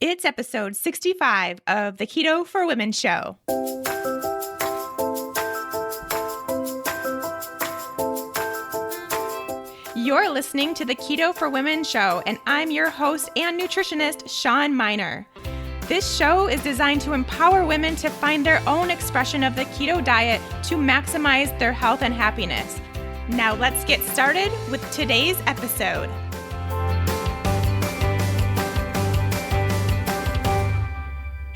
It's episode 65 of the Keto for Women show. You're listening to the Keto for Women show, and I'm your host and nutritionist, Shawn Miner. This show is designed to empower women to find their own expression of the keto diet to maximize their health and happiness. Now let's get started with today's episode.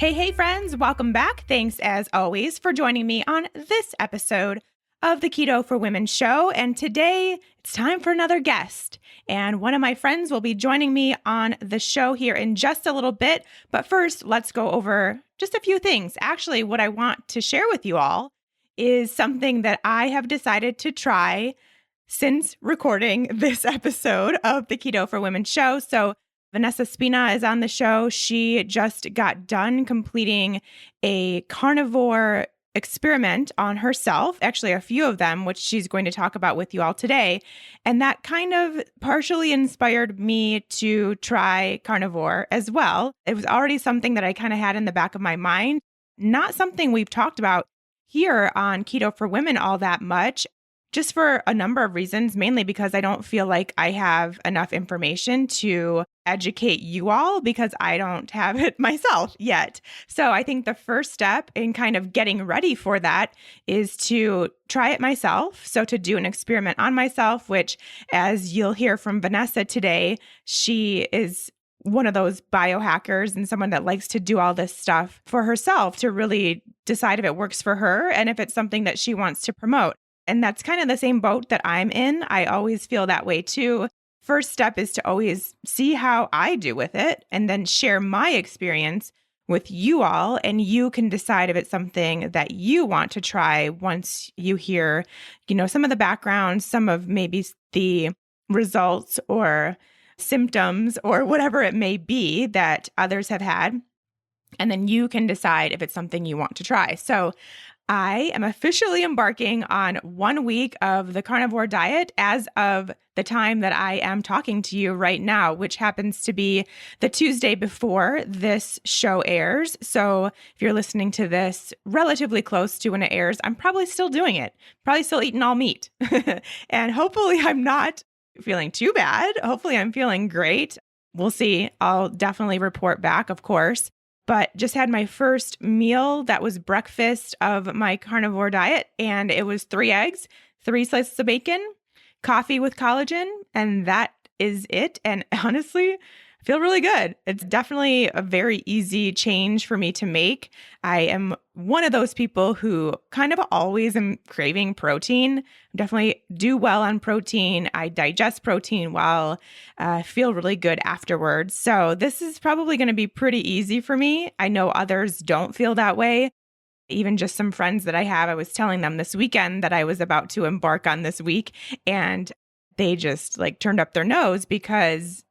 Hey friends, welcome back. Thanks as always for joining me on this episode of the Keto for Women show. And today it's time for another guest. And one of my friends will be joining me on the show here in just a little bit. But first, let's go over just a few things. Actually, what I want to share with you all is something that I have decided to try since recording this episode of the Keto for Women show. So Vanessa Spina is on the show. She just got done completing a carnivore experiment on herself, actually a few of them, which she's going to talk about with you all today. And that kind of partially inspired me to try carnivore as well. It was already something that I kind of had in the back of my mind, not something we've talked about here on Keto for Women all that much. Just for a number of reasons, mainly because I don't feel like I have enough information to educate you all because I don't have it myself yet. So I think the first step in kind of getting ready for that is to try it myself. So to do an experiment on myself, which as you'll hear from Vanessa today, she is one of those biohackers and someone that likes to do all this stuff for herself to really decide if it works for her and if it's something that she wants to promote. And that's kind of the same boat that I'm in. I always feel that way too. First step is to always see how I do with it and then share my experience with you all. And you can decide if it's something that you want to try once you hear, some of the background, some of maybe the results or symptoms or whatever it may be that others have had. And then you can decide if it's something you want to try. So I am officially embarking on 1 week of the carnivore diet as of the time that I am talking to you right now, which happens to be the Tuesday before this show airs. So if you're listening to this relatively close to when it airs, I'm probably still doing it, probably still eating all meat. And hopefully I'm not feeling too bad. Hopefully I'm feeling great. We'll see. I'll definitely report back, of course. But just had my first meal that was breakfast of my carnivore diet. And it was 3 eggs, 3 slices of bacon, coffee with collagen. And that is it. And honestly, I feel really good. It's definitely a very easy change for me to make. I am one of those people who kind of always am craving protein. I definitely do well on protein. I digest protein well, feel really good afterwards. So this is probably going to be pretty easy for me. I know others don't feel that way. Even just some friends that I have, I was telling them this weekend that I was about to embark on this week, and they just turned up their nose because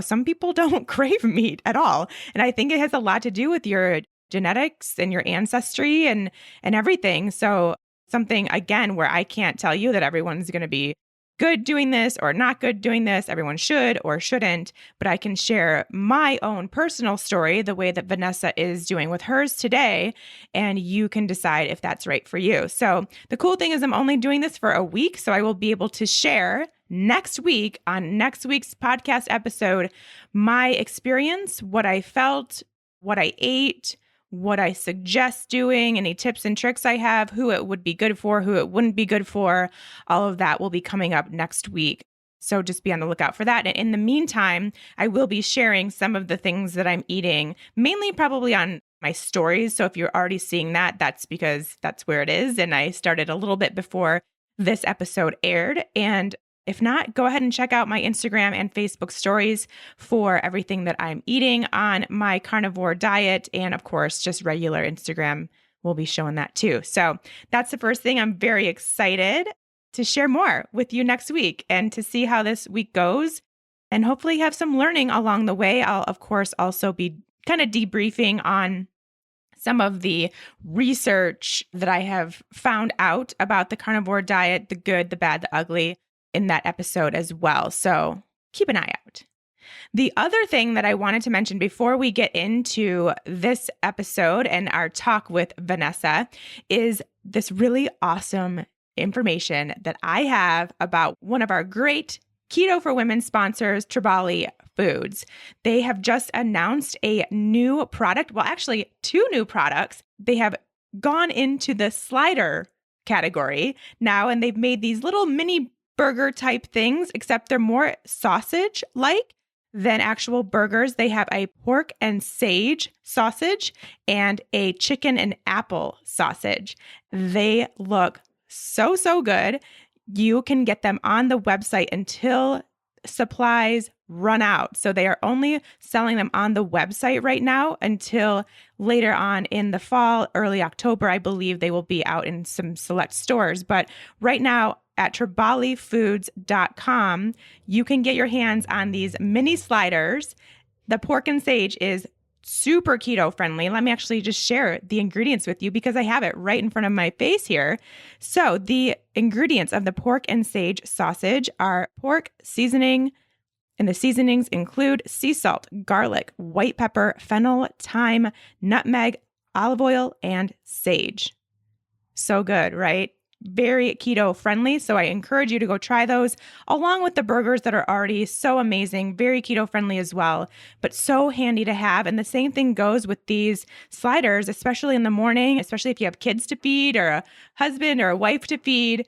some people don't crave meat at all. And I think it has a lot to do with your genetics and your ancestry and everything. So something, again, where I can't tell you that everyone's going to be good doing this or not good doing this. Everyone should or shouldn't, but I can share my own personal story the way that Vanessa is doing with hers today, and you can decide if that's right for you. So the cool thing is I'm only doing this for a week, so I will be able to share next week on next week's podcast episode my experience, what I felt, what I ate, what I suggest doing, any tips and tricks I have, who it would be good for, who it wouldn't be good for. All of that will be coming up next week. So just be on the lookout for that. And in the meantime, I will be sharing some of the things that I'm eating, mainly probably on my stories. So if you're already seeing that, that's because that's where it is. And I started a little bit before this episode aired. And if not, go ahead and check out my Instagram and Facebook stories for everything that I'm eating on my carnivore diet. And of course, just regular Instagram will be showing that too. So that's the first thing. I'm very excited to share more with you next week and to see how this week goes and hopefully have some learning along the way. I'll, of course, also be kind of debriefing on some of the research that I have found out about the carnivore diet, the good, the bad, the ugly, in that episode as well. So keep an eye out. The other thing that I wanted to mention before we get into this episode and our talk with Vanessa is this really awesome information that I have about one of our great Keto for Women sponsors, Tribali Foods. They have just announced a new product. Well, actually, two new products. They have gone into the slider category now, and they've made these little mini burger type things, except they're more sausage like than actual burgers. They have a pork and sage sausage and a chicken and apple sausage. They look so good. You can get them on the website until supplies run out. So they are only selling them on the website right now until later on in the fall, early October. I believe they will be out in some select stores. But right now at tribalifoods.com, you can get your hands on these mini sliders. The pork and sage is super keto friendly. Let me actually just share the ingredients with you because I have it right in front of my face here. So the ingredients of the pork and sage sausage are pork seasoning, and the seasonings include sea salt, garlic, white pepper, fennel, thyme, nutmeg, olive oil, and sage. So good, right? Very keto friendly. So I encourage you to go try those along with the burgers that are already so amazing, very keto friendly as well, but so handy to have. And the same thing goes with these sliders, especially in the morning, especially if you have kids to feed or a husband or a wife to feed.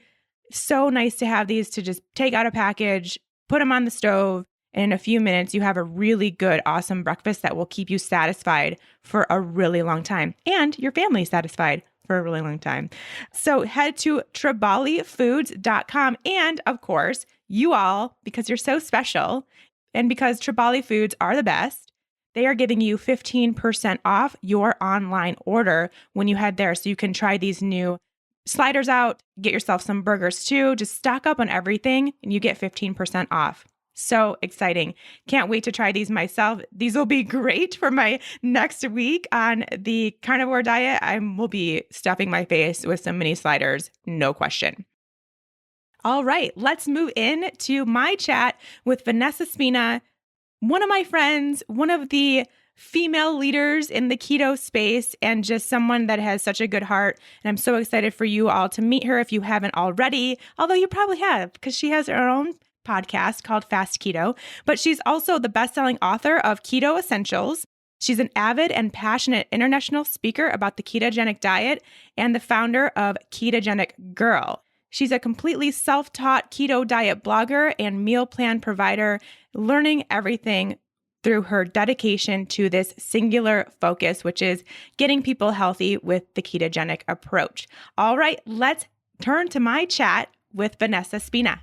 So nice to have these to just take out a package, put them on the stove, and in a few minutes, you have a really good, awesome breakfast that will keep you satisfied for a really long time and your family satisfied for a really long time. So head to tribalifoods.com. And of course, you all, because you're so special and because Tribali Foods are the best, they are giving you 15% off your online order when you head there. So you can try these new sliders out, get yourself some burgers too. Just stock up on everything and you get 15% off. So exciting. Can't wait to try these myself. These will be great for my next week on the carnivore diet. I will be stuffing my face with some mini sliders, no question. All right, let's move in to my chat with Vanessa Spina, one of my friends, one of the female leaders in the keto space, and just someone that has such a good heart. And I'm so excited for you all to meet her if you haven't already, although you probably have because she has her own podcast called Fast Keto, but she's also the best-selling author of Keto Essentials. She's an avid and passionate international speaker about the ketogenic diet and the founder of Ketogenic Girl. She's a completely self-taught keto diet blogger and meal plan provider, learning everything through her dedication to this singular focus, which is getting people healthy with the ketogenic approach. All right, let's turn to my chat with Vanessa Spina.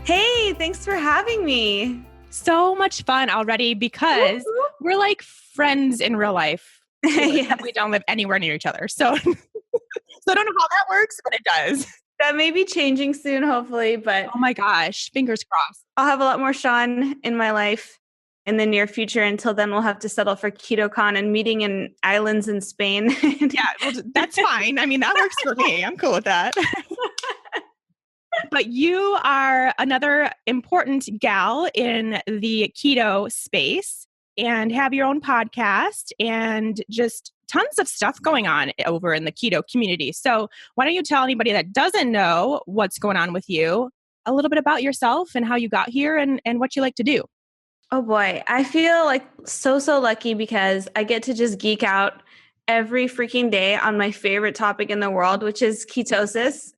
Hey, thanks for having me. So much fun already because we're like friends in real life. Yes. We don't live anywhere near each other. So, I don't know how that works, but it does. That may be changing soon, hopefully, but oh my gosh, fingers crossed. I'll have a lot more Sean in my life in the near future. Until then, we'll have to settle for KetoCon and meeting in islands in Spain. Yeah, well, that's fine. I mean, that works for me. I'm cool with that. But you are another important gal in the keto space and have your own podcast and just tons of stuff going on over in the keto community. So why don't you tell anybody that doesn't know what's going on with you a little bit about yourself and how you got here and what you like to do? Oh boy, I feel like so lucky because I get to just geek out every freaking day on my favorite topic in the world, which is ketosis.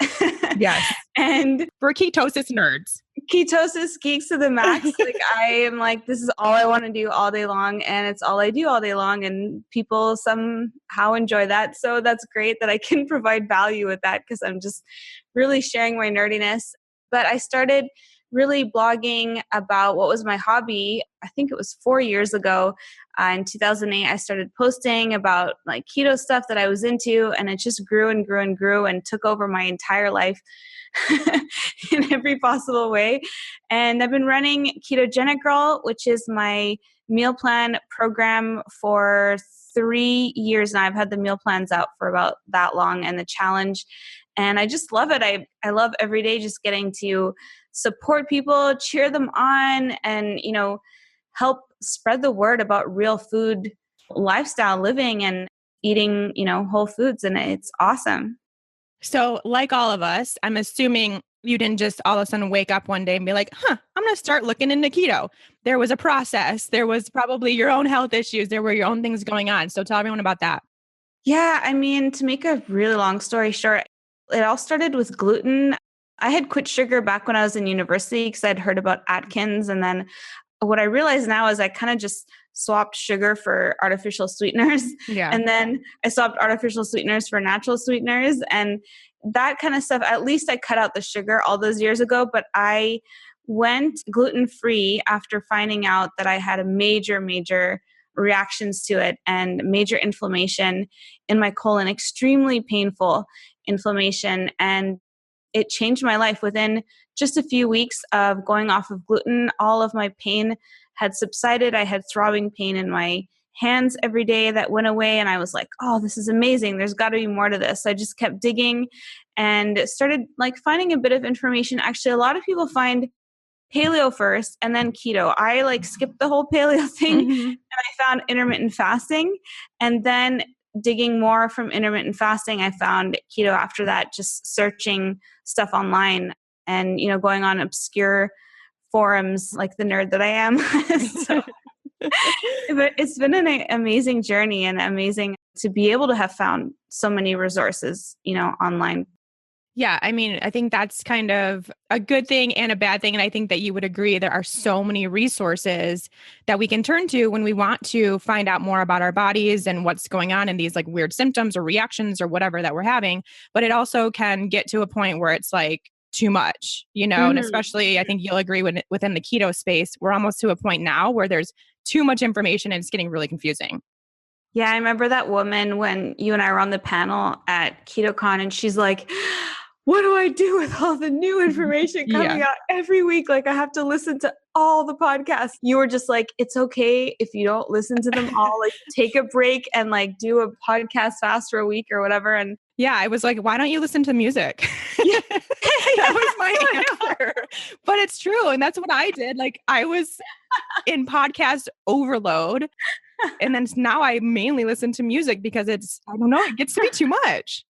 Yes. And for ketosis nerds. Ketosis geeks to the max. Like I am like, this is all I want to do all day long. And it's all I do all day long. And people somehow enjoy that. So that's great that I can provide value with that because I'm just really sharing my nerdiness. But I started really blogging about what was my hobby. I think it was 4 years ago. In 2008, I started posting about like keto stuff that I was into, and it just grew and grew and grew and took over my entire life in every possible way. And I've been running Ketogenic Girl, which is my meal plan program for 3 years now. I've had the meal plans out for about that long and the challenge. And I just love it. I love every day just getting to support people, cheer them on, and, help spread the word about real food lifestyle living and eating, whole foods. And it's awesome. So, like all of us, I'm assuming you didn't just all of a sudden wake up one day and be like, I'm going to start looking into keto. There was a process. There was probably your own health issues. There were your own things going on. So tell everyone about that. Yeah. I mean, to make a really long story short, it all started with gluten. I had quit sugar back when I was in university because I'd heard about Atkins. And then what I realize now is I kind of just swapped sugar for artificial sweeteners. Yeah. And then I swapped artificial sweeteners for natural sweeteners. And that kind of stuff, at least I cut out the sugar all those years ago, but I went gluten-free after finding out that I had a major reactions to it and major inflammation in my colon, extremely painful inflammation. And it changed my life. Within just a few weeks of going off of gluten, all of my pain had subsided. I had throbbing pain in my hands every day that went away. And I was like, oh, this is amazing. There's got to be more to this. So I just kept digging and started finding a bit of information. Actually, a lot of people find paleo first and then keto. I skipped the whole paleo thing and I found intermittent fasting. And then digging more from intermittent fasting, I found keto after that, just searching stuff online and, going on obscure forums like the nerd that I am. So, but it's been an amazing journey and amazing to be able to have found so many resources, online. Yeah, I mean, I think that's kind of a good thing and a bad thing. And I think that you would agree there are so many resources that we can turn to when we want to find out more about our bodies and what's going on in these weird symptoms or reactions or whatever that we're having. But it also can get to a point where it's too much, and especially I think you'll agree within the keto space, we're almost to a point now where there's too much information and it's getting really confusing. Yeah, I remember that woman when you and I were on the panel at KetoCon and she's like, what do I do with all the new information coming out every week? I have to listen to all the podcasts. You were just like, it's okay if you don't listen to them all. Take a break and do a podcast fast for a week or whatever. And yeah, I was like, why don't you listen to music? That was my answer. But it's true. And that's what I did. I was in podcast overload. And then now I mainly listen to music because I don't know, it gets to be too much.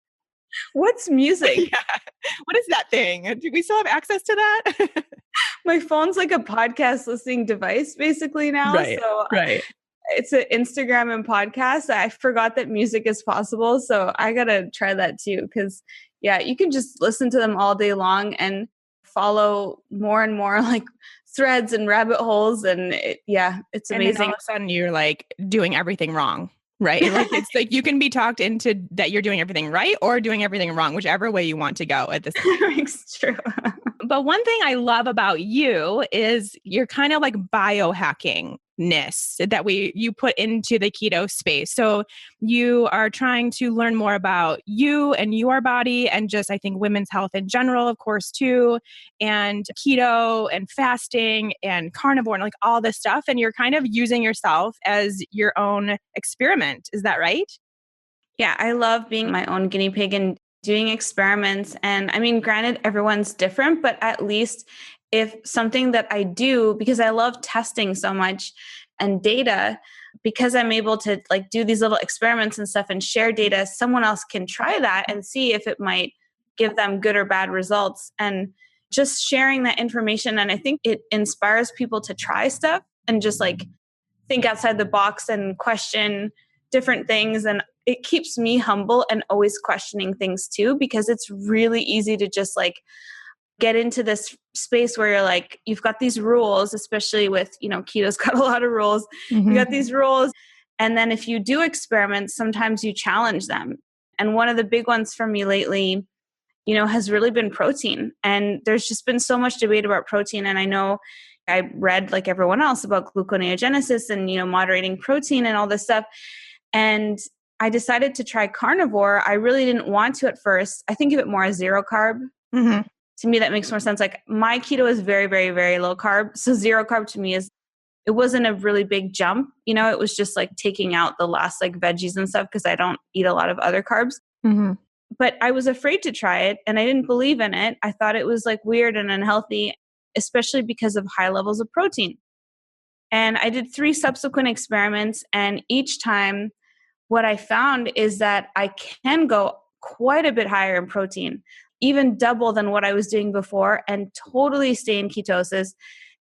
What's music? Yeah. What is that thing? Do we still have access to that? My phone's like a podcast listening device basically now. Right. So right. It's an Instagram and podcast. I forgot that music is possible. So I got to try that too. Because you can just listen to them all day long and follow more and more threads and rabbit holes. And it's amazing. And then all of a sudden you're doing everything wrong. Right. It's you can be talked into that you're doing everything right or doing everything wrong, whichever way you want to go at this point. It's true. But one thing I love about you is you're kind of biohackingness that you put into the keto space. So you are trying to learn more about you and your body and just, I think, women's health in general, of course, too, and keto and fasting and carnivore and all this stuff. And you're kind of using yourself as your own experiment. Is that right? Yeah, I love being my own guinea pig and doing experiments. And I mean, granted, everyone's different, but at least if something that I do, because I love testing so much and data, because I'm able to do these little experiments and stuff and share data, someone else can try that and see if it might give them good or bad results. And just sharing that information. And I think it inspires people to try stuff and just think outside the box and question different things. And it keeps me humble and always questioning things too, because it's really easy to just get into this space where you're you've got these rules, especially with, keto's got a lot of rules. You got these rules. And then if you do experiments, sometimes you challenge them. And one of the big ones for me lately, has really been protein. And there's just been so much debate about protein. And I know I read like everyone else about gluconeogenesis and, moderating protein and all this stuff. And I decided to try carnivore. I really didn't want to at first. I think of it more as zero-carb. To me, that makes more sense. My keto is very, very, very low carb. So zero-carb to me it wasn't a really big jump. It was just taking out the last veggies and stuff because I don't eat a lot of other carbs. But I was afraid to try it and I didn't believe in it. I thought it was weird and unhealthy. especially because of high levels of protein. And I did 3 subsequent experiments, and each time what I found is that I can go quite a bit higher in protein, even double than what I was doing before, and totally stay in ketosis.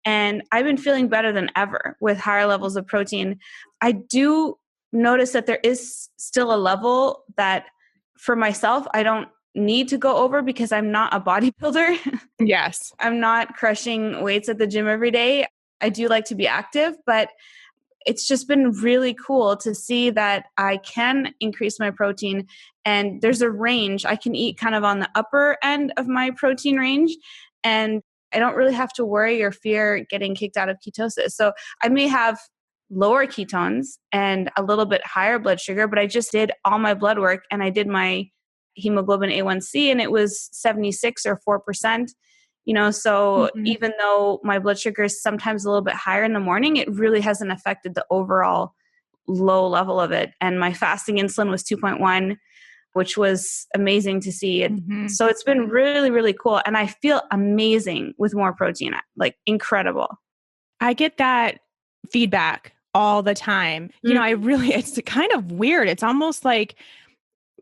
And I've been feeling better than ever with higher levels of protein. I do notice that there is still a level that for myself, I don't need to go over because I'm not a bodybuilder. Yes. I'm not crushing weights at the gym every day. I do like to be active, but it's just been really cool to see that I can increase my protein, and there's a range. I can eat kind of on the upper end of my protein range, and I don't really have to worry or fear getting kicked out of ketosis. So I may have lower ketones and a little bit higher blood sugar, but I just did all my blood work and I did my hemoglobin A1C and it was 76 or 4%. So even though my blood sugar is sometimes a little bit higher in the morning, it really hasn't affected the overall low level of it. And my fasting insulin was 2.1, which was amazing to see. So it's been really, really cool. And I feel amazing with more protein, like incredible. I get that feedback all the time. It's kind of weird. It's almost like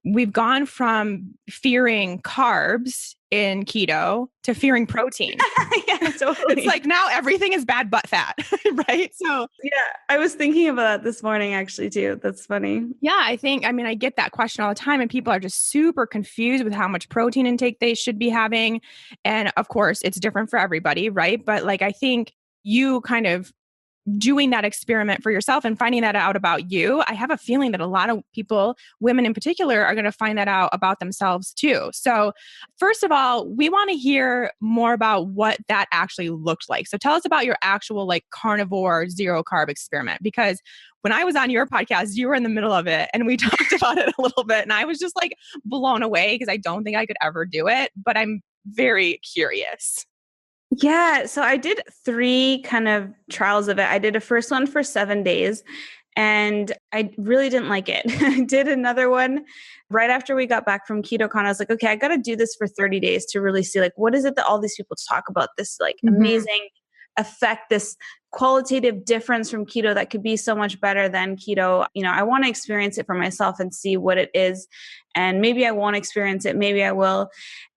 we've gone from fearing carbs in keto to fearing protein. Yeah, totally. It's like now everything is bad but fat, right? So yeah, I was thinking about that this morning actually too. That's funny. Yeah, I get that question all the time and people are just super confused with how much protein intake they should be having. And of course, it's different for everybody, right? But I think you kind of doing that experiment for yourself and finding that out about you, I have a feeling that a lot of people, women in particular, are going to find that out about themselves too. So first of all, we want to hear more about what that actually looked like. So tell us about your actual carnivore zero carb experiment, because when I was on your podcast, you were in the middle of it and we talked about it a little bit and I was just blown away because I don't think I could ever do it, but I'm very curious. Yeah. So I did 3 kind of trials of it. I did a first one for 7 days and I really didn't like it. I did another one right after we got back from KetoCon. I was like, okay, I got to do this for 30 days to really see what is it that all these people talk about, this amazing effect, this qualitative difference from keto that could be so much better than keto. I want to experience it for myself and see what it is. And maybe I won't experience it. Maybe I will.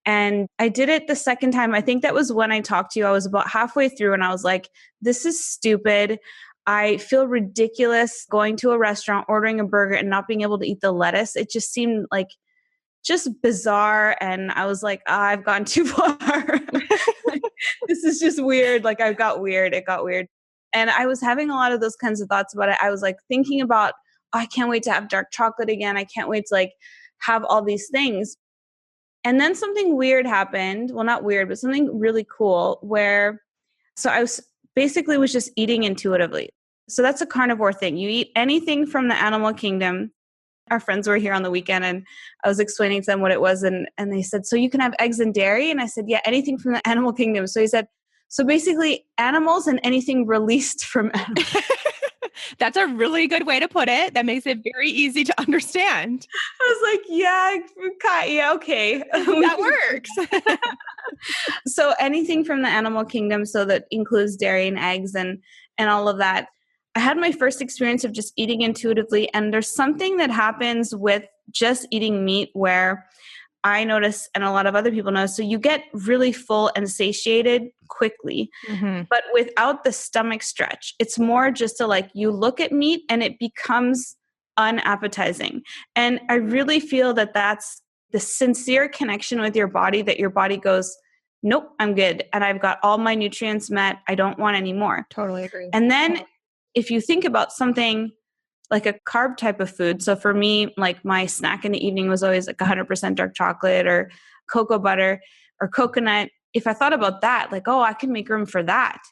And I did it the second time. I think that was when I talked to you. I was about halfway through and I was like, this is stupid. I feel ridiculous going to a restaurant, ordering a burger and not being able to eat the lettuce. It just seemed just bizarre. And I was like, I've gone too far. This is just weird. It got weird. And I was having a lot of those kinds of thoughts about it. I was thinking about, I can't wait to have dark chocolate again. I can't wait to have all these things. And then something weird happened. Well, not weird, but something really cool so I was just eating intuitively. So that's a carnivore thing. You eat anything from the animal kingdom. Our friends were here on the weekend and I was explaining to them what it was. And they said, so you can have eggs and dairy? And I said, yeah, anything from the animal kingdom. So he said, so basically animals and anything released from animals. That's a really good way to put it. That makes it very easy to understand. I was like, yeah, okay. That works. So anything from the animal kingdom, so that includes dairy and eggs and all of that. I had my first experience of just eating intuitively. And there's something that happens with just eating meat where I notice, and a lot of other people know, so you get really full and satiated quickly, but without the stomach stretch. It's more just you look at meat and it becomes unappetizing. And I really feel that that's the sincere connection with your body, that your body goes, nope, I'm good. And I've got all my nutrients met. I don't want any more. Totally agree. And then if you think about something like a carb type of food. So for me, my snack in the evening was always 100% dark chocolate or cocoa butter or coconut. If I thought about that, I can make room for that.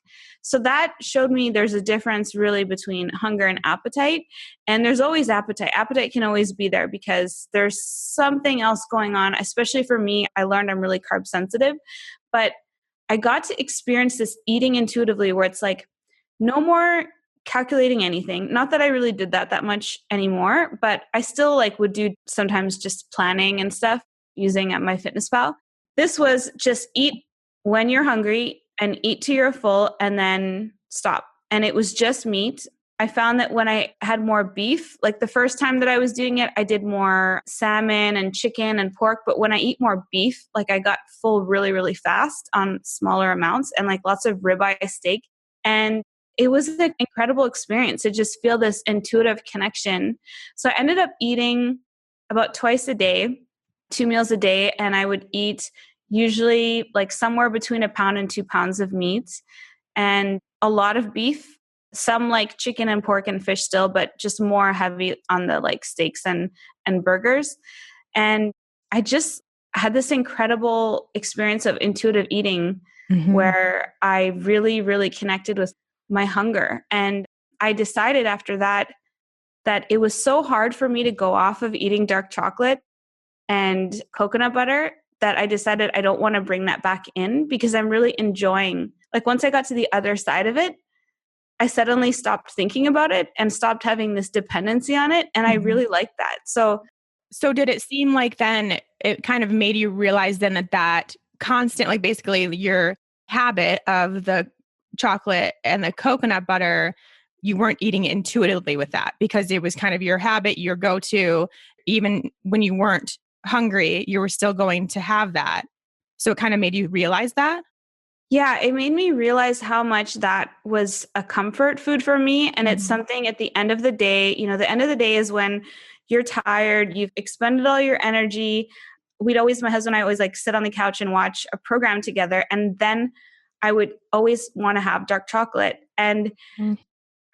So that showed me there's a difference really between hunger and appetite. And there's always appetite. Appetite can always be there because there's something else going on. Especially for me, I learned I'm really carb sensitive, but I got to experience this eating intuitively where it's no more calculating anything. Not that I really did that much anymore, but I still would do sometimes just planning and stuff using at MyFitnessPal. This was just eat when you're hungry and eat till you're full and then stop. And it was just meat. I found that when I had more beef, like the first time that I was doing it, I did more salmon and chicken and pork. But when I eat more beef, like I got full really, really fast on smaller amounts and like lots of ribeye steak. And it was an incredible experience to just feel this intuitive connection. So I ended up eating about twice a day, 2 meals a day. And I would eat usually like somewhere between 1 pound and 2 pounds of meat and a lot of beef, some like chicken and pork and fish still, but just more heavy on the like steaks and burgers. And I just had this incredible experience of intuitive eating where I really, really connected with my hunger. And I decided after that that it was so hard for me to go off of eating dark chocolate and coconut butter that I decided I don't want to bring that back in because I'm really enjoying, like once I got to the other side of it, I suddenly stopped thinking about it and stopped having this dependency on it. And I really liked that. So did it seem like then it kind of made you realize then that constant, like basically your habit of the chocolate and the coconut butter, you weren't eating intuitively with that because it was kind of your habit, your go-to, even when you weren't hungry, you were still going to have that. So it kind of made you realize that? yeah, it made me realize how much that was a comfort food for me. And it's something at the end of the day, the end of the day is when you're tired, you've expended all your energy. My husband and I always like sit on the couch and watch a program together. And then I would always want to have dark chocolate. And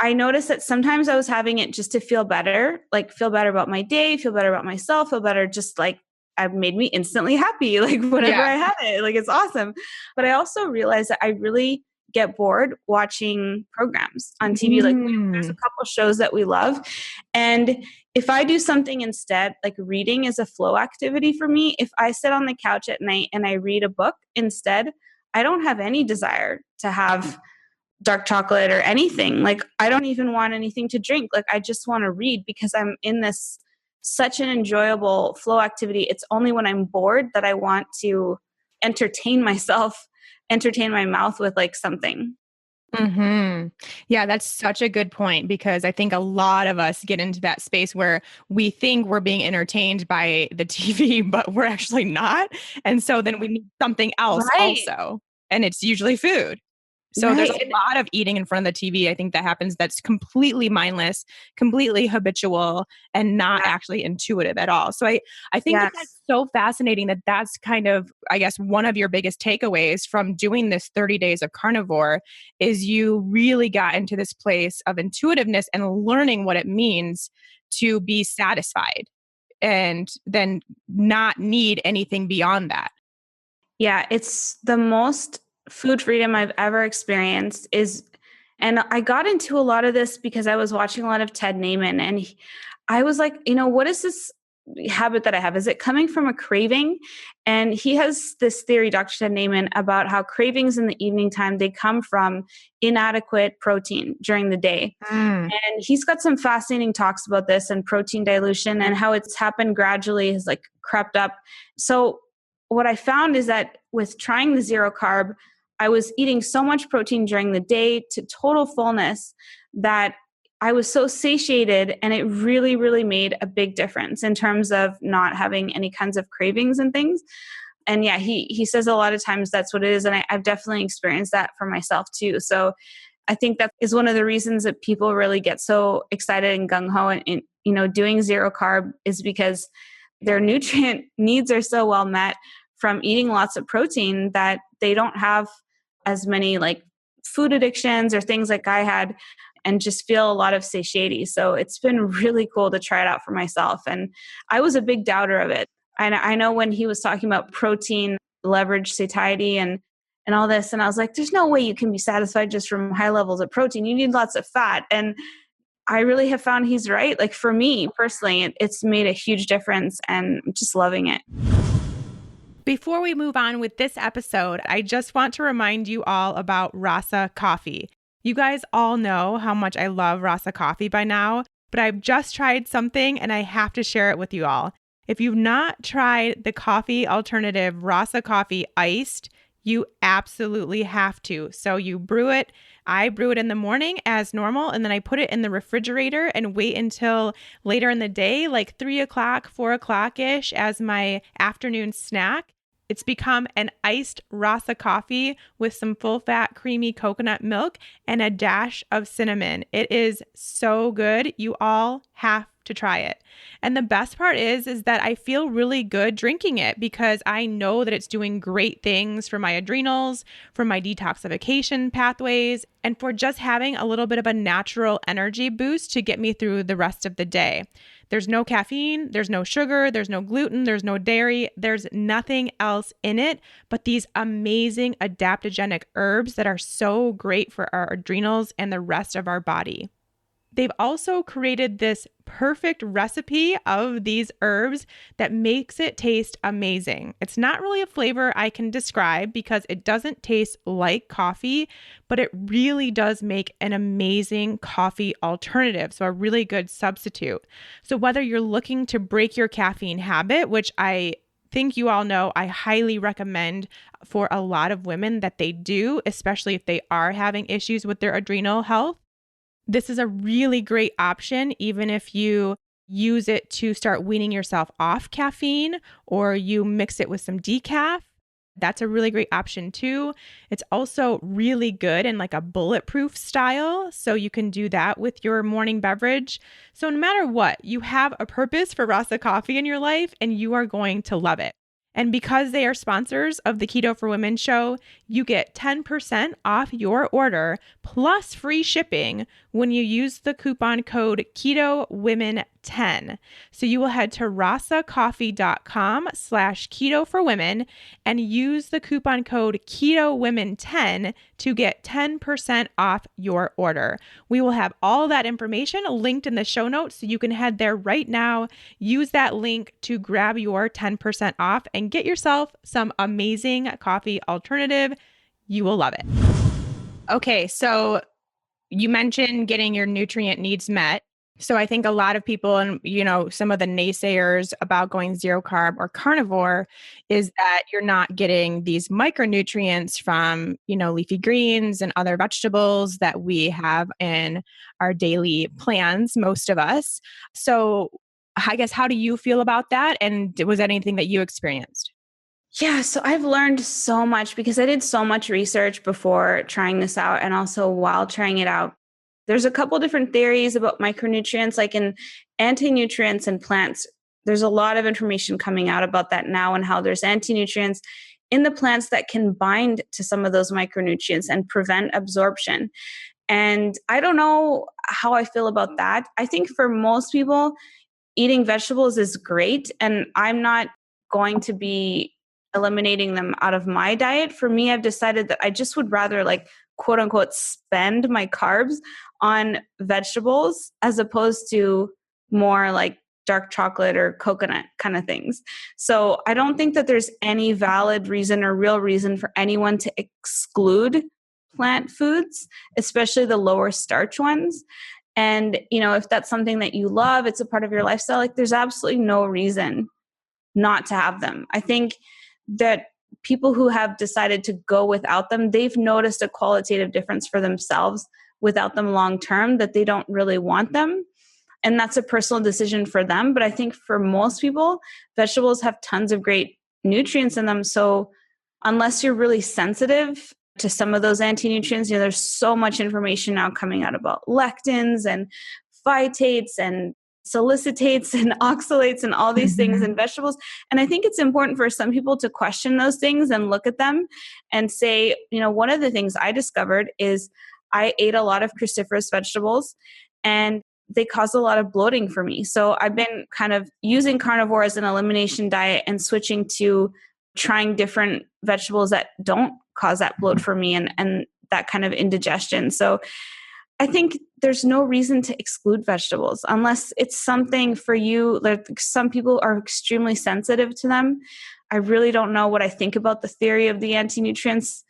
I noticed that sometimes I was having it just to feel better, like feel better about my day, feel better about myself, feel better, just like it made me instantly happy, like whenever I had it, like it's awesome. But I also realized that I really get bored watching programs on TV. Like there's a couple shows that we love. And if I do something instead, like reading is a flow activity for me. If I sit on the couch at night and I read a book instead, I don't have any desire to have dark chocolate or anything. Like I don't even want anything to drink. Like I just want to read because I'm in this such an enjoyable flow activity. It's only when I'm bored that I want to entertain myself, entertain my mouth with like something. Yeah, that's such a good point because I think a lot of us get into that space where we think we're being entertained by the TV, but we're actually not. And so then we need something else also. And it's usually food. So there's a lot of eating in front of the TV. I think that happens that's completely mindless, completely habitual, and not actually intuitive at all. So I think that's so fascinating that that's kind of, I guess, one of your biggest takeaways from doing this 30 days of carnivore is you really got into this place of intuitiveness and learning what it means to be satisfied and then not need anything beyond that. Yeah, it's the most food freedom I've ever experienced and I got into a lot of this because I was watching a lot of Ted Naiman and I was like, what is this habit that I have? Is it coming from a craving? And he has this theory, Dr. Ted Naiman, about how cravings in the evening time, they come from inadequate protein during the day. And he's got some fascinating talks about this and protein dilution and how it's happened gradually, has like crept up. So what I found is that with trying the zero carb, I was eating so much protein during the day to total fullness that I was so satiated, and it really, really made a big difference in terms of not having any kinds of cravings and things. And yeah, he says a lot of times that's what it is. And I've definitely experienced that for myself too. So I think that is one of the reasons that people really get so excited and gung-ho and doing zero carb is because their nutrient needs are so well met from eating lots of protein that they don't have as many like food addictions or things like I had and just feel a lot of satiety. So it's been really cool to try it out for myself. And I was a big doubter of it. And I know when he was talking about protein leverage satiety and all this, and I was like, there's no way you can be satisfied just from high levels of protein. You need lots of fat. And I really have found he's right. Like for me personally, it's made a huge difference and I'm just loving it. Before we move on with this episode, I just want to remind you all about Rasa coffee. You guys all know how much I love Rasa coffee by now, but I've just tried something and I have to share it with you all. If you've not tried the coffee alternative Rasa coffee iced, You absolutely have to. So you brew it. I brew it in the morning as normal, and then I put it in the refrigerator and wait until later in the day, like 3 o'clock, 4 o'clock-ish, as my afternoon snack. It's become an iced Rasa coffee with some full-fat creamy coconut milk and a dash of cinnamon. It is so good. You all have to try it. And the best part is that I feel really good drinking it because I know that it's doing great things for my adrenals, for my detoxification pathways, and for just having a little bit of a natural energy boost to get me through the rest of the day. There's no caffeine, there's no sugar, there's no gluten, there's no dairy, there's nothing else in it but these amazing adaptogenic herbs that are so great for our adrenals and the rest of our body. They've also created this perfect recipe of these herbs that makes it taste amazing. It's not really a flavor I can describe because it doesn't taste like coffee, but it really does make an amazing coffee alternative. So a really good substitute. So whether you're looking to break your caffeine habit, which I think you all know I highly recommend for a lot of women that they do, especially if they are having issues with their adrenal health. This is a really great option, even if you use it to start weaning yourself off caffeine or you mix it with some decaf. That's a really great option too. It's also really good in like a bulletproof style. So you can do that with your morning beverage. So no matter what, you have a purpose for Rasa coffee in your life and you are going to love it. And because they are sponsors of the Keto for Women show, you get 10% off your order plus free shipping when you use the coupon code KETOWOMEN10. So you will head to rasacoffee.com/keto-for-women and use the coupon code KETOWOMEN10 to get 10% off your order. We will have all that information linked in the show notes, so you can head there right now, use that link to grab your 10% off and get yourself some amazing coffee alternative. You will love it. Okay, so you mentioned getting your nutrient needs met. So I think a lot of people and, some of the naysayers about going zero carb or carnivore is that you're not getting these micronutrients from, leafy greens and other vegetables that we have in our daily plans, most of us. So I guess, how do you feel about that? And was that anything that you experienced? Yeah, so I've learned so much because I did so much research before trying this out and also while trying it out. There's a couple different theories about micronutrients, like in anti-nutrients in plants. There's a lot of information coming out about that now and how there's anti-nutrients in the plants that can bind to some of those micronutrients and prevent absorption. And I don't know how I feel about that. I think for most people, eating vegetables is great, and I'm not going to be eliminating them out of my diet. For me, I've decided that I just would rather quote unquote spend my carbs on vegetables as opposed to more like dark chocolate or coconut kind of things. So I don't think that there's any valid reason or real reason for anyone to exclude plant foods, especially the lower starch ones. And, if that's something that you love, it's a part of your lifestyle, there's absolutely no reason not to have them. I think that people who have decided to go without them, they've noticed a qualitative difference for themselves without them long term, that they don't really want them. And that's a personal decision for them. But I think for most people, vegetables have tons of great nutrients in them. So unless you're really sensitive to some of those anti-nutrients, there's so much information now coming out about lectins and phytates and salicitates and oxalates and all these things in vegetables. And I think it's important for some people to question those things and look at them and say, one of the things I discovered is I ate a lot of cruciferous vegetables and they cause a lot of bloating for me. So I've been kind of using carnivore as an elimination diet and switching to trying different vegetables that don't cause that bloat for me and that kind of indigestion. So I think there's no reason to exclude vegetables unless it's something for you. Like some people are extremely sensitive to them. I really don't know what I think about the theory of the anti-nutrients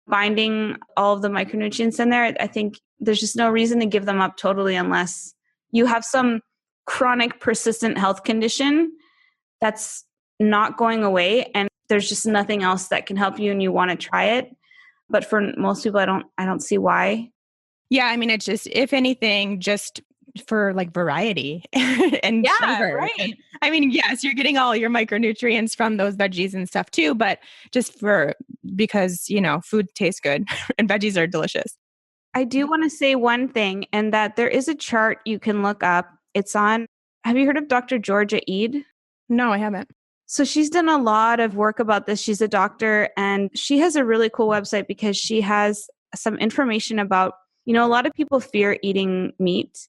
binding all of the micronutrients in there. I think there's just no reason to give them up totally unless you have some chronic persistent health condition that's not going away and there's just nothing else that can help you and you want to try it. But for most people, I don't see why. Yeah, I mean, it's just, if anything, just for like variety and Yeah, flavor. And right. I mean, yes, you're getting all your micronutrients from those veggies and stuff too, but just because, food tastes good and veggies are delicious. I do want to say one thing, and that there is a chart you can look up. Have you heard of Dr. Georgia Ede? No, I haven't. So she's done a lot of work about this. She's a doctor, and she has a really cool website because she has some information about, a lot of people fear eating meat,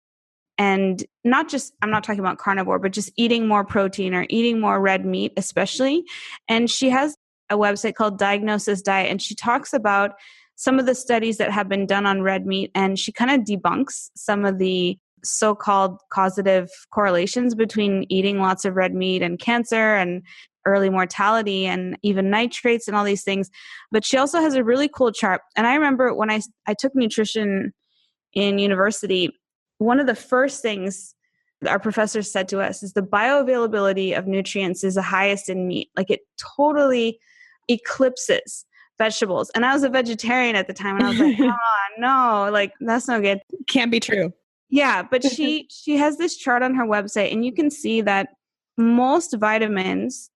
and I'm not talking about carnivore, but just eating more protein or eating more red meat, especially. And she has a website called Diagnosis Diet, and she talks about some of the studies that have been done on red meat, and she kind of debunks some of the so-called causative correlations between eating lots of red meat and cancer and early mortality and even nitrates and all these things. But she also has a really cool chart. And I remember when I took nutrition in university, one of the first things that our professors said to us is the bioavailability of nutrients is the highest in meat. Like, it totally eclipses vegetables. And I was a vegetarian at the time, and I was like, oh no, like that's no good. Can't be true. Yeah, but she has this chart on her website, and you can see that most vitamins,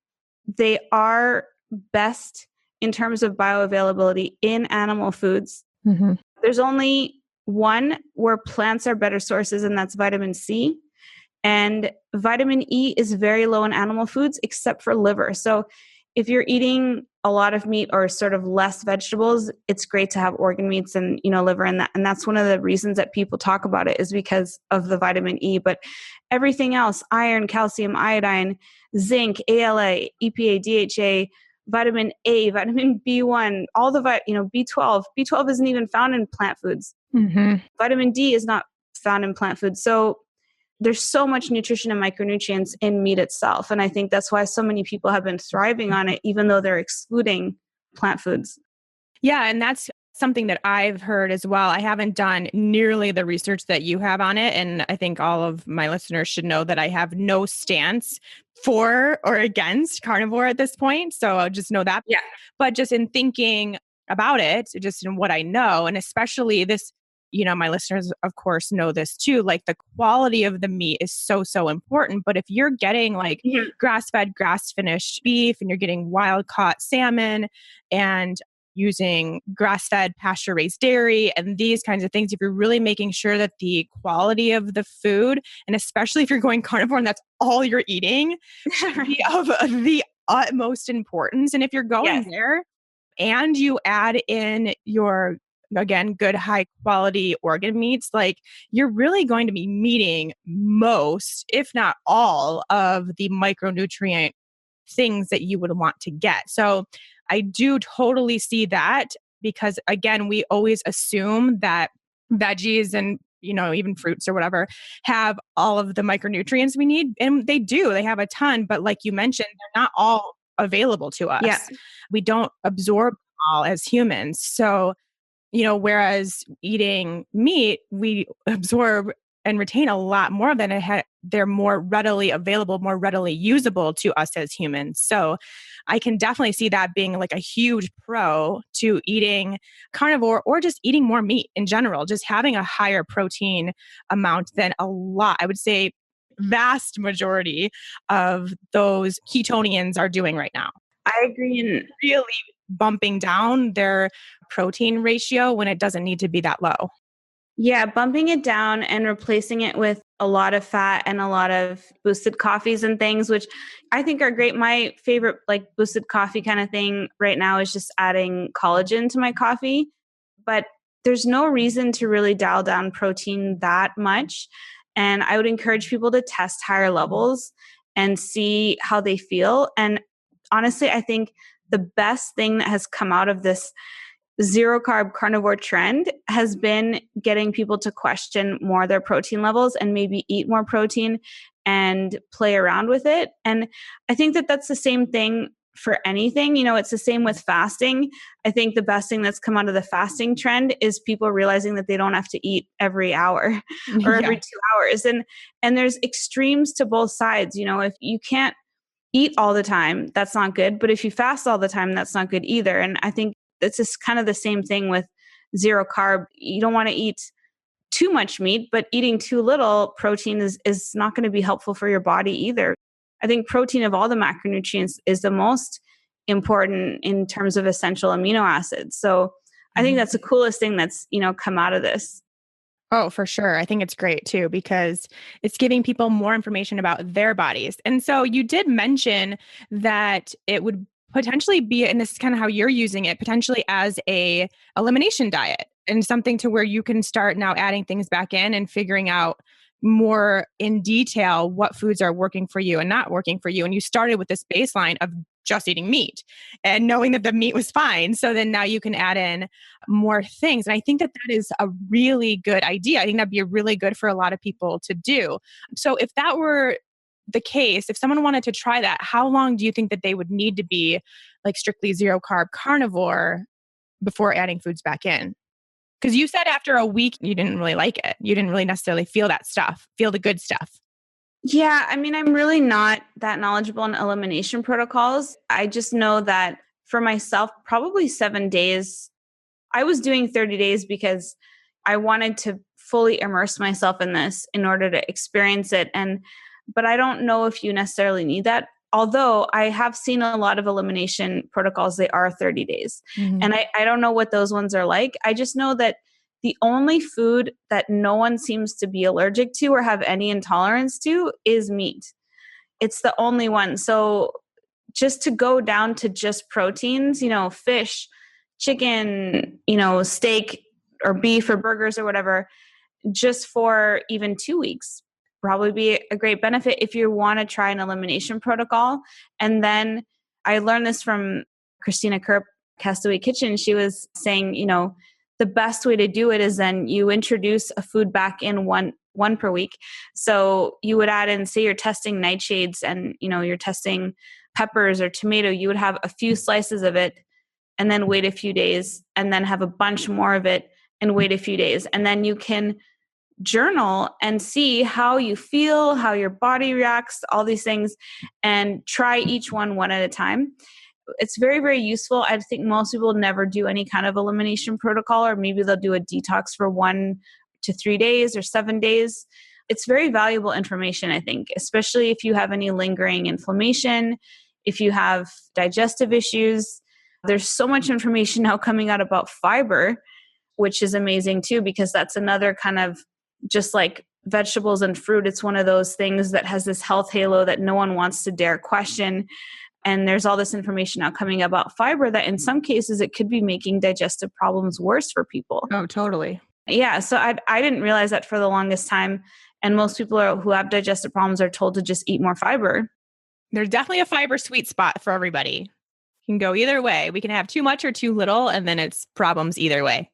they are best in terms of bioavailability in animal foods. Mm-hmm. There's only one where plants are better sources, and that's vitamin C. And vitamin E is very low in animal foods, except for liver. So if you're eating a lot of meat or sort of less vegetables, it's great to have organ meats and, liver in that. And that's one of the reasons that people talk about it, is because of the vitamin E. But everything else, iron, calcium, iodine, zinc, ALA, EPA, DHA, vitamin A, vitamin B1, all the B12. B12 isn't even found in plant foods. Mm-hmm. Vitamin D is not found in plant foods. So there's so much nutrition and micronutrients in meat itself. And I think that's why so many people have been thriving on it, even though they're excluding plant foods. Yeah. And that's something that I've heard as well. I haven't done nearly the research that you have on it. And I think all of my listeners should know that I have no stance for or against carnivore at this point. So I'll just know that. Yeah. But just in thinking about it, just in what I know, and especially this, my listeners, of course, know this too, like the quality of the meat is so, so important. But if you're getting like grass-fed, grass-finished beef, and you're getting wild-caught salmon and using grass-fed pasture-raised dairy and these kinds of things, if you're really making sure that the quality of the food, and especially if you're going carnivore and that's all you're eating, should be of the utmost importance. And if you're going there and you add in your, again, good high quality organ meats, like you're really going to be meeting most, if not all, of the micronutrient things that you would want to get. So I do totally see that, because again, we always assume that veggies and even fruits or whatever have all of the micronutrients we need. And they do, they have a ton, but like you mentioned, they're not all available to us. Yeah. We don't absorb them all as humans. So, whereas eating meat, we absorb and retain a lot more than they're more readily available, more readily usable to us as humans. So I can definitely see that being like a huge pro to eating carnivore, or just eating more meat in general, just having a higher protein amount than a lot. I would say vast majority of those ketonians are doing right now. I agree. And really bumping down their protein ratio when it doesn't need to be that low. yeah, bumping it down and replacing it with a lot of fat and a lot of boosted coffees and things, which I think are great. My favorite like boosted coffee kind of thing right now is just adding collagen to my coffee. But there's no reason to really dial down protein that much. And I would encourage people to test higher levels and see how they feel. And honestly, I think the best thing that has come out of this zero-carb carnivore trend has been getting people to question more their protein levels and maybe eat more protein and play around with it. And I think that that's the same thing for anything. It's the same with fasting. I think the best thing that's come out of the fasting trend is people realizing that they don't have to eat every hour or every 2 hours. And there's extremes to both sides. If you can't eat all the time, that's not good. But if you fast all the time, that's not good either. And I think it's just kind of the same thing with zero carb. You don't want to eat too much meat, but eating too little protein is not going to be helpful for your body either. I think protein of all the macronutrients is the most important in terms of essential amino acids. So I think that's the coolest thing that's, come out of this. Oh, for sure. I think it's great too, because it's giving people more information about their bodies. And so you did mention that it would potentially be, and this is kind of how you're using it, potentially as a elimination diet and something to where you can start now adding things back in and figuring out more in detail what foods are working for you and not working for you. And you started with this baseline of just eating meat and knowing that the meat was fine. So then now you can add in more things. And I think that that is a really good idea. I think that'd be really good for a lot of people to do. So if that were the case, if someone wanted to try that, how long do you think that they would need to be like strictly zero carb carnivore before adding foods back in? Because you said after a week, you didn't really like it. You didn't really necessarily feel that stuff, feel the good stuff. Yeah, I mean, I'm really not that knowledgeable in elimination protocols. I just know that for myself, probably 7 days. I was doing 30 days because I wanted to fully immerse myself in this in order to experience it. But I don't know if you necessarily need that. Although I have seen a lot of elimination protocols, they are 30 days. And I don't know what those ones are like. I just know that the only food that no one seems to be allergic to or have any intolerance to is meat. It's the only one. So just to go down to just proteins, fish, chicken, steak or beef or burgers or whatever, just for even 2 weeks, probably be a great benefit if you want to try an elimination protocol. And then I learned this from Christina Kerp, Castaway Kitchen. She was saying, the best way to do it is then you introduce a food back in one per week. So you would add in, say you're testing nightshades and, you're testing peppers or tomato, you would have a few slices of it and then wait a few days and then have a bunch more of it and wait a few days. And then you can journal and see how you feel, how your body reacts, all these things, and try each one at a time. It's very, very useful. I think most people never do any kind of elimination protocol, or maybe they'll do a detox for 1 to 3 days or 7 days. It's very valuable information, I think, especially if you have any lingering inflammation, if you have digestive issues. There's so much information now coming out about fiber, which is amazing too, because that's another kind of, just like vegetables and fruit, it's one of those things that has this health halo that no one wants to dare question. And there's all this information now coming about fiber that in some cases it could be making digestive problems worse for people. Oh, totally. Yeah. So I didn't realize that for the longest time. And most people who have digestive problems are told to just eat more fiber. There's definitely a fiber sweet spot for everybody. Can go either way. We can have too much or too little, and then it's problems either way.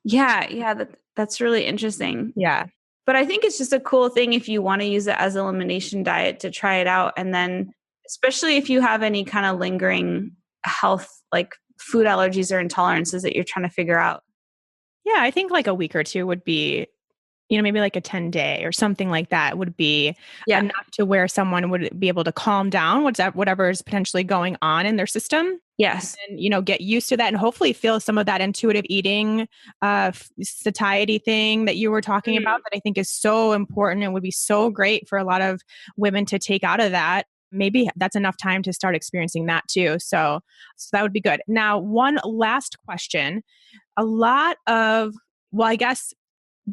Yeah. That's really interesting. Yeah. But I think it's just a cool thing if you want to use it as an elimination diet to try it out. And then, especially if you have any kind of lingering health, like food allergies or intolerances that you're trying to figure out. Yeah. I think like a week or two would be, maybe like a 10-day or something like that would be enough to where someone would be able to calm down whatever is potentially going on in their system. Yes. And, get used to that and hopefully feel some of that intuitive eating satiety thing that you were talking about that I think is so important and would be so great for a lot of women to take out of that. Maybe that's enough time to start experiencing that too. So that would be good. Now, one last question. I guess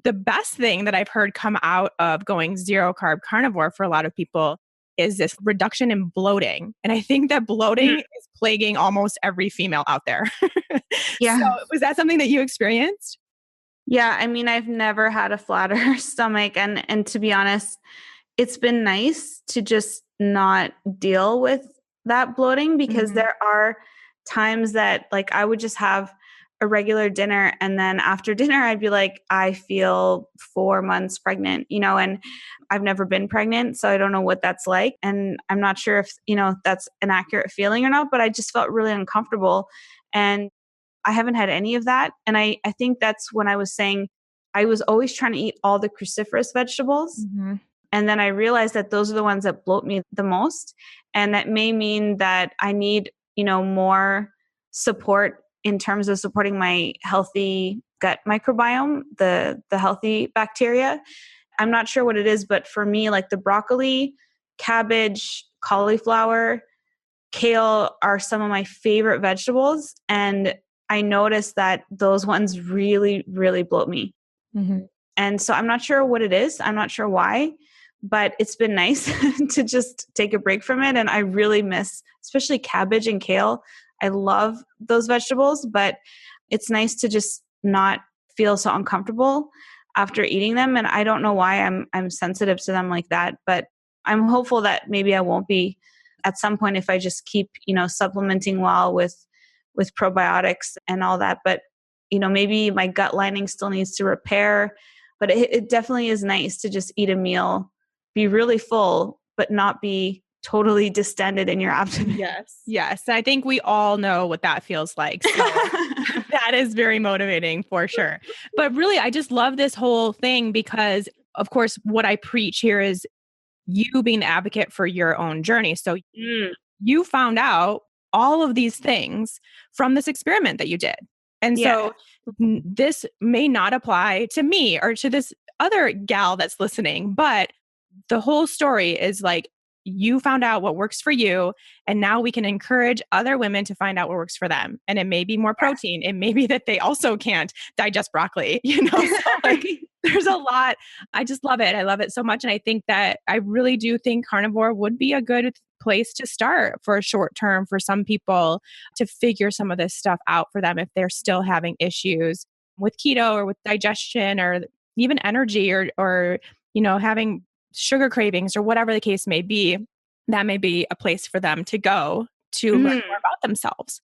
the best thing that I've heard come out of going zero carb carnivore for a lot of people is this reduction in bloating. And I think that bloating is plaguing almost every female out there. Yeah. So was that something that you experienced? Yeah. I mean, I've never had a flatter stomach. And to be honest, it's been nice to just not deal with that bloating because there are times that like I would just have a regular dinner. And then after dinner, I'd be like, I feel 4 months pregnant, and I've never been pregnant. So I don't know what that's like. And I'm not sure if, that's an accurate feeling or not, but I just felt really uncomfortable. And I haven't had any of that. And I think that's when I was saying I was always trying to eat all the cruciferous vegetables. And then I realized that those are the ones that bloat me the most. And that may mean that I need, more support in terms of supporting my healthy gut microbiome, the healthy bacteria. I'm not sure what it is, but for me, like the broccoli, cabbage, cauliflower, kale are some of my favorite vegetables. And I noticed that those ones really, really bloat me. Mm-hmm. And so I'm not sure what it is. I'm not sure why, but it's been nice to just take a break from it. And I really miss, especially cabbage and kale. I love those vegetables, but it's nice to just not feel so uncomfortable after eating them. And I don't know why I'm sensitive to them like that, but I'm hopeful that maybe I won't be at some point if I just keep, supplementing well with probiotics and all that. But, maybe my gut lining still needs to repair. But it definitely is nice to just eat a meal, be really full, but not be totally distended in your abdomen. Yes. Yes. I think we all know what that feels like. So that is very motivating for sure. But really, I just love this whole thing because, of course, what I preach here is you being the advocate for your own journey. So you found out all of these things from this experiment that you did. And so this may not apply to me or to this other gal that's listening, but the whole story is like you found out what works for you. And now we can encourage other women to find out what works for them. And it may be more protein. It may be that they also can't digest broccoli, So like there's a lot. I just love it. I love it so much. And I think that I really do think carnivore would be a good place to start for a short term for some people to figure some of this stuff out for them if they're still having issues with keto or with digestion or even energy or having sugar cravings or whatever the case may be. That may be a place for them to go to learn more about themselves.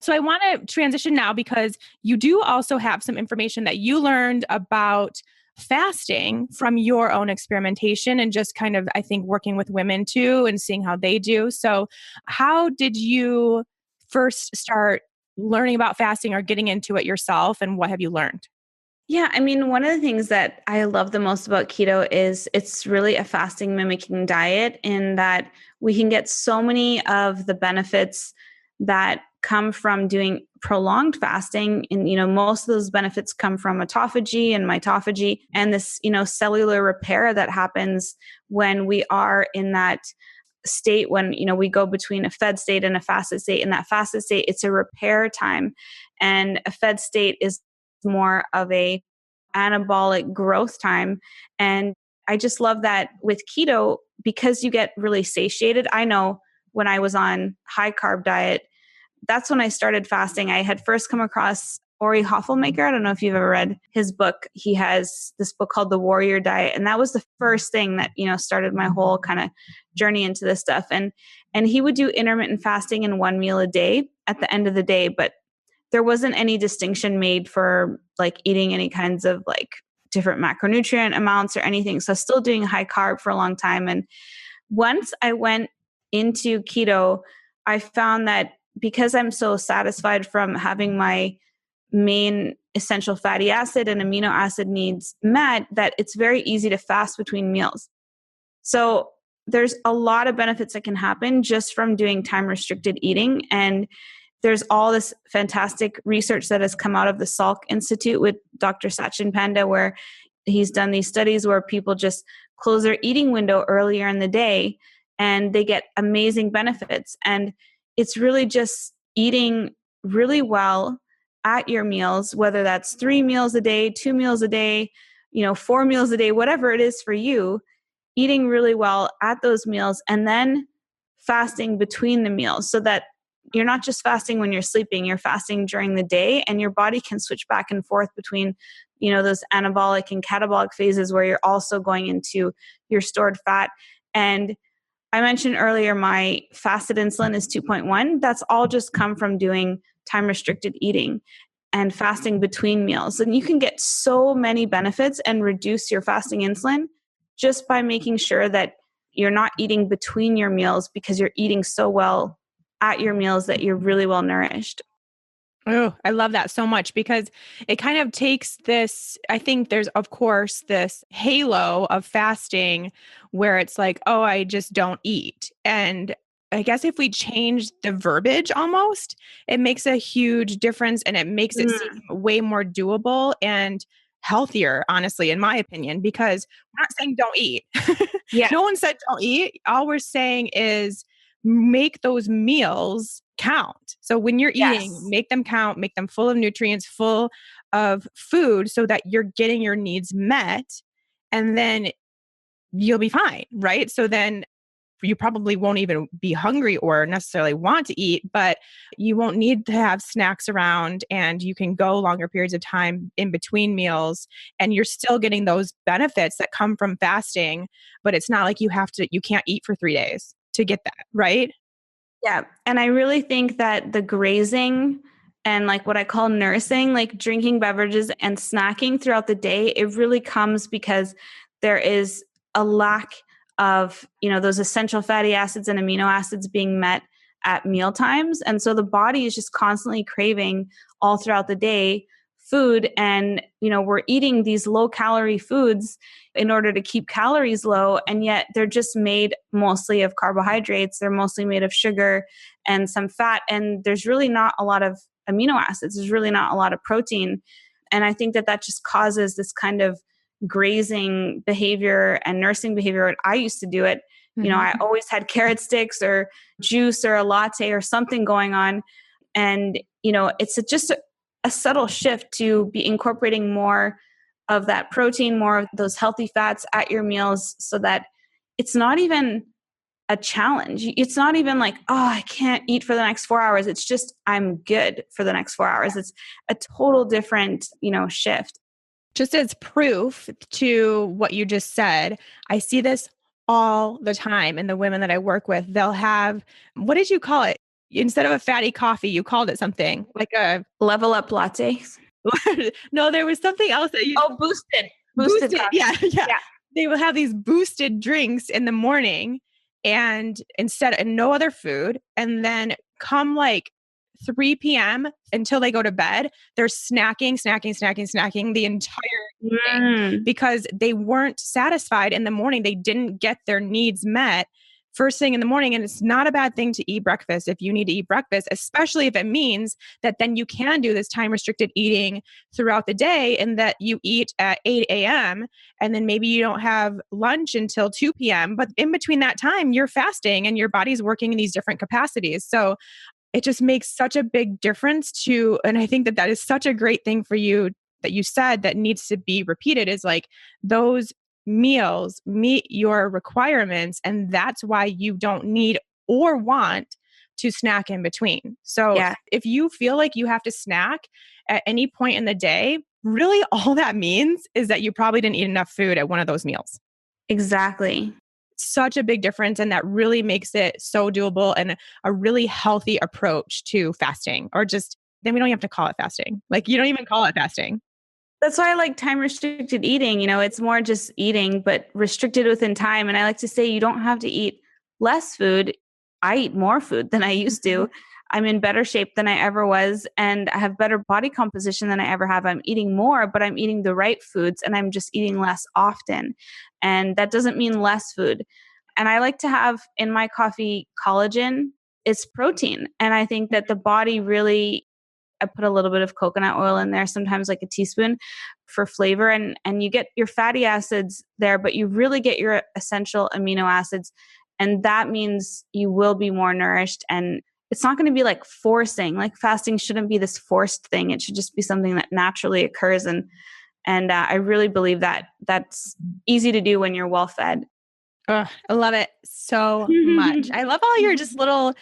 So I want to transition now because you do also have some information that you learned about fasting from your own experimentation and just kind of, I think, working with women too and seeing how they do. So how did you first start learning about fasting or getting into it yourself, and what have you learned? Yeah, I mean, one of the things that I love the most about keto is it's really a fasting mimicking diet in that we can get so many of the benefits that come from doing prolonged fasting. And, most of those benefits come from autophagy and mitophagy and this, cellular repair that happens when we are in that state when, we go between a fed state and a fasted state. In that fasted state, it's a repair time. And a fed state is more of a anabolic growth time. And I just love that with keto, because you get really satiated. I know when I was on high carb diet, that's when I started fasting. I had first come across Ori Hoffelmaker. I don't know if you've ever read his book. He has this book called The Warrior Diet. And that was the first thing that, started my whole kind of journey into this stuff. And he would do intermittent fasting in one meal a day at the end of the day. But there wasn't any distinction made for like eating any kinds of like different macronutrient amounts or anything. So still doing high carb for a long time. And once I went into keto, I found that because I'm so satisfied from having my main essential fatty acid and amino acid needs met, that it's very easy to fast between meals. So there's a lot of benefits that can happen just from doing time restricted eating. And there's all this fantastic research that has come out of the Salk Institute with Dr. Sachin Panda, where he's done these studies where people just close their eating window earlier in the day and they get amazing benefits. And it's really just eating really well at your meals, whether that's 3 meals a day, 2 meals a day, 4 meals a day, whatever it is for you, eating really well at those meals and then fasting between the meals so that you're not just fasting when you're sleeping, you're fasting during the day, and your body can switch back and forth between, those anabolic and catabolic phases where you're also going into your stored fat. And I mentioned earlier, my fasted insulin is 2.1. That's all just come from doing time restricted eating and fasting between meals. And you can get so many benefits and reduce your fasting insulin just by making sure that you're not eating between your meals because you're eating so well at your meals that you're really well nourished. Oh, I love that so much because it kind of takes this. I think there's, of course, this halo of fasting where it's like, oh, I just don't eat. And I guess if we change the verbiage almost, it makes a huge difference and it makes it seem Mm, way more doable and healthier, honestly, in my opinion, because we're not saying don't eat. yeah. No one said don't eat. All we're saying is make those meals count. So when you're eating, Yes. make them count, make them full of nutrients, full of food so that you're getting your needs met. And then you'll be fine, right? So then you probably won't even be hungry or necessarily want to eat, but you won't need to have snacks around and you can go longer periods of time in between meals and you're still getting those benefits that come from fasting, but it's not like you can't eat for 3 days to get that, right? Yeah. And I really think that the grazing and like what I call nursing, like drinking beverages and snacking throughout the day, it really comes because there is a lack of, those essential fatty acids and amino acids being met at meal times. And so the body is just constantly craving all throughout the day food. And, we're eating these low calorie foods in order to keep calories low. And yet they're just made mostly of carbohydrates. They're mostly made of sugar and some fat. And there's really not a lot of amino acids. There's really not a lot of protein. And I think that that just causes this kind of grazing behavior and nursing behavior. I used to do it. I Mhm. always had carrot sticks or juice or a latte or something going on. And, it's just a subtle shift to be incorporating more of that protein, more of those healthy fats at your meals so that it's not even a challenge. It's not even like, oh, I can't eat for the next 4 hours. It's just, I'm good for the next 4 hours. It's a total different, shift. Just as proof to what you just said, I see this all the time in the women that I work with. They'll have, what did you call it? Instead of a fatty coffee, you called it something like a, Level up lattes. no, there was something else that you Oh, boosted boosted. coffee. Yeah. Yeah. Yeah. They will have these boosted drinks in the morning and no other food. And then come like 3 p.m. until they go to bed, they're snacking the entire evening Mm, because they weren't satisfied in the morning. They didn't get their needs met first thing in the morning. And it's not a bad thing to eat breakfast if you need to eat breakfast, especially if it means that then you can do this time restricted eating throughout the day and that you eat at 8 a.m. and then maybe you don't have lunch until 2 p.m. But in between that time, you're fasting and your body's working in these different capacities. So it just makes such a big difference and I think that that is such a great thing for you that you said that needs to be repeated is like those meals meet your requirements and that's why you don't need or want to snack in between. So yeah, if you feel like you have to snack at any point in the day, really all that means is that you probably didn't eat enough food at one of those meals. exactly. Such a big difference. And that really makes it so doable and a really healthy approach to fasting, or just then we don't have to call it fasting. Like you don't even call it fasting. That's why I like time restricted eating. It's more just eating, but restricted within time. And I like to say you don't have to eat less food. I eat more food than I used Mhm. to. I'm in better shape than I ever was, and I have better body composition than I ever have. I'm eating more, but I'm eating the right foods and I'm just eating less often. And that doesn't mean less food. And I like to have in my coffee collagen. It's protein. And I think that the body really, I put a little bit of coconut oil in there, sometimes like a teaspoon for flavor, and you get your fatty acids there, but you really get your essential amino acids, and that means you will be more nourished. And it's not going to be like forcing. Like fasting shouldn't be this forced thing. It should just be something that naturally occurs. And I really believe that that's easy to do when you're well fed. Ugh, I love it so much. I love all your just little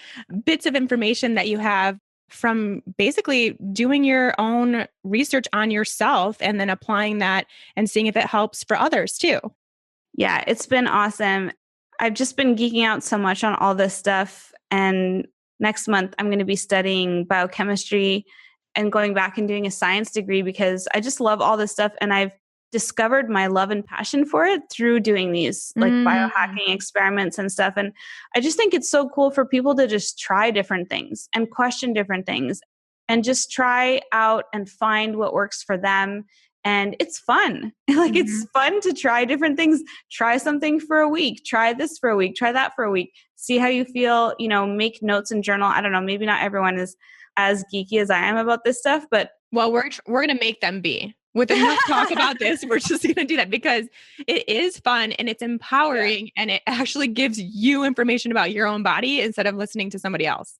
bits of information that you have from basically doing your own research on yourself and then applying that and seeing if it helps for others too. Yeah, it's been awesome. I've just been geeking out so much on all this stuff. And next month, I'm going to be studying biochemistry and going back and doing a science degree because I just love all this stuff. And I've discovered my love and passion for it through doing these like Mm. biohacking experiments and stuff. And I just think it's so cool for people to just try different things and question different things and just try out and find what works for them. And it's fun. Like it's fun to try different things. Try something for a week, try this for a week, try that for a week, see how you feel, make notes and journal. I don't know, maybe not everyone is as geeky as I am about this stuff, but well, we're going to make them be. With enough talk about this, we're just going to do that because it is fun and it's empowering and it actually gives you information about your own body instead of listening to somebody else.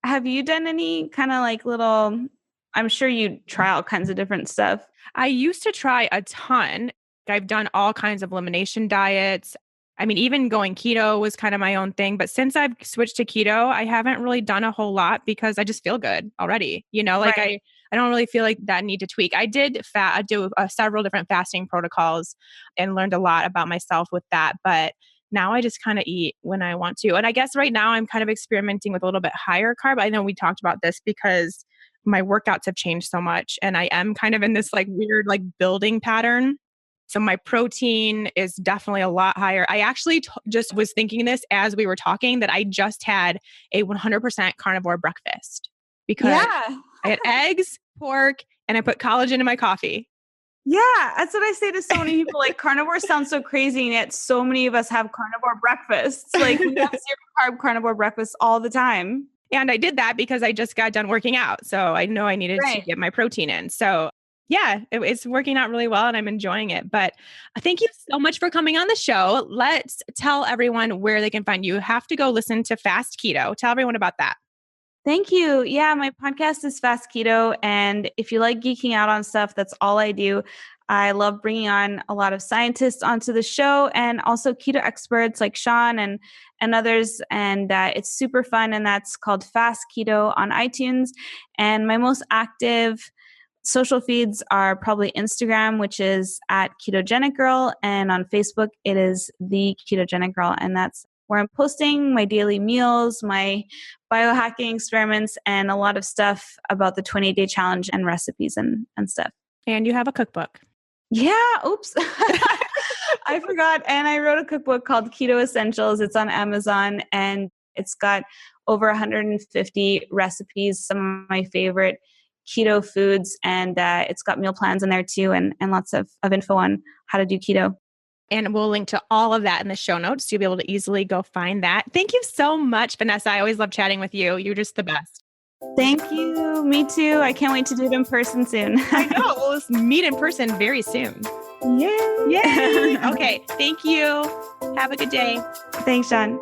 Have you done any kind of like little, I'm sure you try all kinds of different stuff. I used to try a ton. I've done all kinds of elimination diets. I mean, even going keto was kind of my own thing. But since I've switched to keto, I haven't really done a whole lot because I just feel good already. Right. I don't really feel like that need to tweak. I did do several different fasting protocols and learned a lot about myself with that. But now I just kind of eat when I want to. And I guess right now I'm kind of experimenting with a little bit higher carb. I know we talked about this because my workouts have changed so much and I am kind of in this like weird like building pattern. So my protein is definitely a lot higher. I actually just was thinking this as we were talking that I just had a 100% carnivore breakfast because I had eggs, pork, and I put collagen in my coffee. Yeah, that's what I say to so many people. Like carnivore sounds so crazy, and yet so many of us have carnivore breakfasts. Like we have zero-carb carnivore breakfasts all the time. And I did that because I just got done working out. So I know I needed to get my protein in. So yeah, it's working out really well and I'm enjoying it. But thank you so much for coming on the show. Let's tell everyone where they can find you. You have to go listen to Fast Keto. Tell everyone about that. Thank you. Yeah, my podcast is Fast Keto. And if you like geeking out on stuff, that's all I do. I love bringing on a lot of scientists onto the show and also keto experts like Sean and others. And it's super fun. And that's called Fast Keto on iTunes. And my most active social feeds are probably Instagram, which is at Ketogenic Girl. And on Facebook, it is The Ketogenic Girl. And that's where I'm posting my daily meals, my biohacking experiments, and a lot of stuff about the 20-day challenge and recipes and stuff. And you have a cookbook. Yeah. Oops. I forgot. And I wrote a cookbook called Keto Essentials. It's on Amazon and it's got over 150 recipes, some of my favorite keto foods. And it's got meal plans in there too and lots of info on how to do keto. And we'll link to all of that in the show notes. So you'll be able to easily go find that. Thank you so much, Vanessa. I always love chatting with you. You're just the best. Thank you. Me too. I can't wait to do it in person soon. I know. We'll meet in person very soon. Yay. Yay. Okay. Thank you. Have a good day. Thanks, Sean.